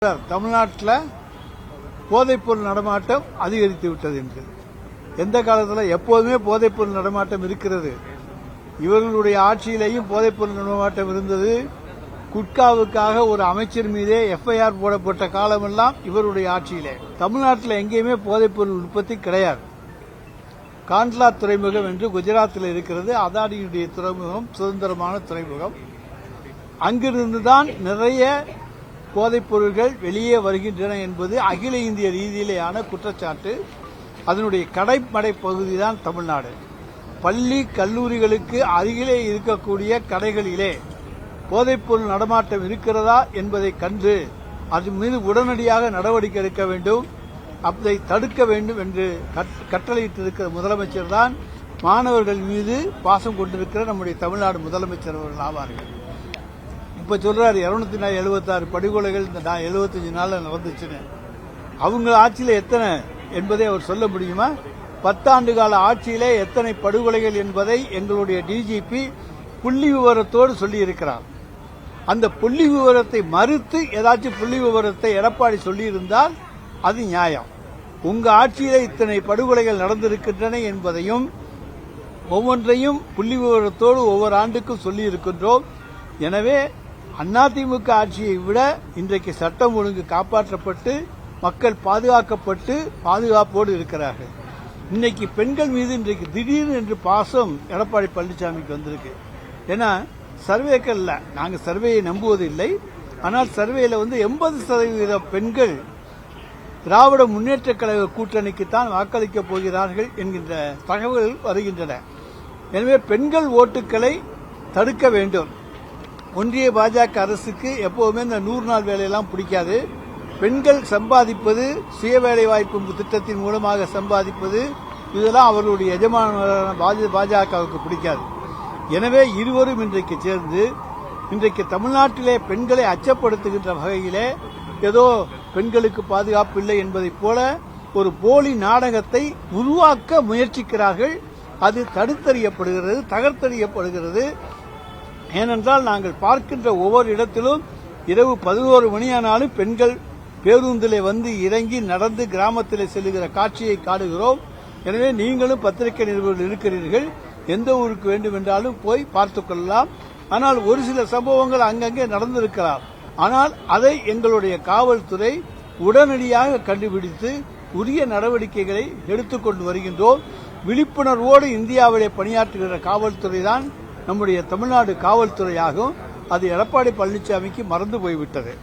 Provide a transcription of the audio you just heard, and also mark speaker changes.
Speaker 1: தமிழ்நாட்டில் போதைப்பொருள் நடமாட்டம் அதிகரித்து விட்டது என்று எந்த காலத்தில் எப்போதுமே போதைப்பொருள் நடமாட்டம் இருக்கிறது. இவர்களுடைய ஆட்சியிலேயும் போதைப்பொருள் நடமாட்டம் இருந்தது. குட்காவுக்காக ஒரு அமைச்சர் மீதே எஃப்ஐஆர் போடப்பட்ட காலமெல்லாம் இவருடைய ஆட்சியிலே. தமிழ்நாட்டில் எங்கேயுமே போதைப்பொருள் உற்பத்தி கிடையாது. காண்ட்லா துறைமுகம் என்று குஜராத்தில் இருக்கிறது. அதானியுடைய துறைமுகம் சுதந்திரமான துறைமுகம். அங்கிருந்துதான் நிறைய போதைப் பொருட்கள் வெளியே வருகின்றன என்பது அகில இந்திய ரீதியிலேயான குற்றச்சாட்டு. அதனுடைய கடைமடை பகுதிதான் தமிழ்நாடு. பள்ளி கல்லூரிகளுக்கு அருகிலே இருக்கக்கூடிய கடைகளிலே போதைப்பொருள் நடமாட்டம் இருக்கிறதா என்பதை கண்டு அது மீது உடனடியாக நடவடிக்கை எடுக்க வேண்டும், அதை தடுக்க வேண்டும் என்று கட்டளையிட்டிருக்கிற முதலமைச்சர் தான் மாணவர்கள் மீது பாசம் கொண்டிருக்கிற நம்முடைய தமிழ்நாடு முதலமைச்சர் அவர்கள் ஆவார்கள். இப்ப சொல்றாரு 276 படுகொலைகள் இந்த 75 நாள்ல நடந்துச்சுன்னு. அவங்க ஆட்சியில எத்தனை என்பதை அவர் சொல்ல முடியுமா? 10 ஆண்டு கால ஆட்சியிலே எத்தனை படுகொலைகள் என்பதை எங்களுடைய டிஜிபி புள்ளி விவரத்தோடு சொல்லி இருக்கிறார். அந்த புள்ளி விவரத்தை மறுத்து ஏதாச்சும் புள்ளி விவரத்தை எடப்பாடி சொல்லியிருந்தால் அது நியாயம். உங்க ஆட்சியிலே இத்தனை படுகொலைகள் நடந்திருக்கின்றன என்பதையும் ஒவ்வொன்றையும் புள்ளி விவரத்தோடு ஒவ்வொரு ஆண்டுக்கும் சொல்லி இருக்கின்றோம். எனவே அதிமுக ஆட்சியை விட இன்றைக்கு சட்டம் ஒழுங்கு காப்பாற்றப்பட்டு மக்கள் பாதுகாக்கப்பட்டு பாதுகாப்போடு இருக்கிறார்கள். இன்னைக்கு பெண்கள் மீது இன்றைக்கு திடீர்னு என்று பாசம் எடப்பாடி பழனிசாமிக்கு வந்திருக்கு. ஏன்னா சர்வேக்கள்ல நாங்க சர்வேயை நம்புவதில்லை, ஆனால் சர்வேல 80% பெண்கள் திராவிட முன்னேற்ற கழக கூட்டணிக்குத்தான் வாக்களிக்கப் போகிறார்கள் என்கின்ற தகவல்கள் வருகின்றன. எனவே பெண்கள் ஓட்டுக்களை தடுக்க வேண்டும். ஒன்றிய பாஜக அரசுக்கு எப்போதுமே இந்த 100 நாள் வேலையெல்லாம் பிடிக்காது. பெண்கள் சம்பாதிப்பது, சுய வேலை வாய்ப்பு திட்டத்தின் மூலமாக சம்பாதிப்பது, இதெல்லாம் அவர்களுடைய எஜமான பாஜகவுக்கு பிடிக்காது. எனவே இருவரும் இன்றைக்கு சேர்ந்து இன்றைக்கு தமிழ்நாட்டிலே பெண்களை அச்சப்படுத்துகின்ற வகையிலே ஏதோ பெண்களுக்கு பாதுகாப்பு இல்லை என்பதைப் போல ஒரு போலி நாடகத்தை உருவாக்க முயற்சிக்கிறார்கள். அது தடுத்தறியப்படுகிறது, தகர்த்தறியப்படுகிறது. ஏனென்றால் நாங்கள் பார்க்கின்ற ஒவ்வொரு இடத்திலும் இரவு 11 மணியானாலும் பெண்கள் பேருந்திலே இறங்கி நடந்து கிராமத்திலே செல்லுகிற காட்சியை காணுகிறோம். எனவே நீங்களும் பத்திரிகை நிருபர்கள் இருக்கிறீர்கள், எந்த ஊருக்கு வேண்டும் என்றாலும் போய் பார்த்துக் கொள்ளலாம். ஆனால் ஒரு சில சம்பவங்கள் அங்கங்கே நடந்திருக்கலாம். ஆனால் அதை எங்களுடைய காவல்துறை உடனடியாக கண்டுபிடித்து உரிய நடவடிக்கைகளை எடுத்துக்கொண்டு வருகின்றோம். விழிப்புணர்வோடு இந்தியாவிலே பணியாற்றுகிற காவல்துறை தான் நம்முடைய தமிழ்நாடு காவல்துறையாகும். அது எடப்பாடி பழனிசாமிக்கு மறந்து போய்விட்டது.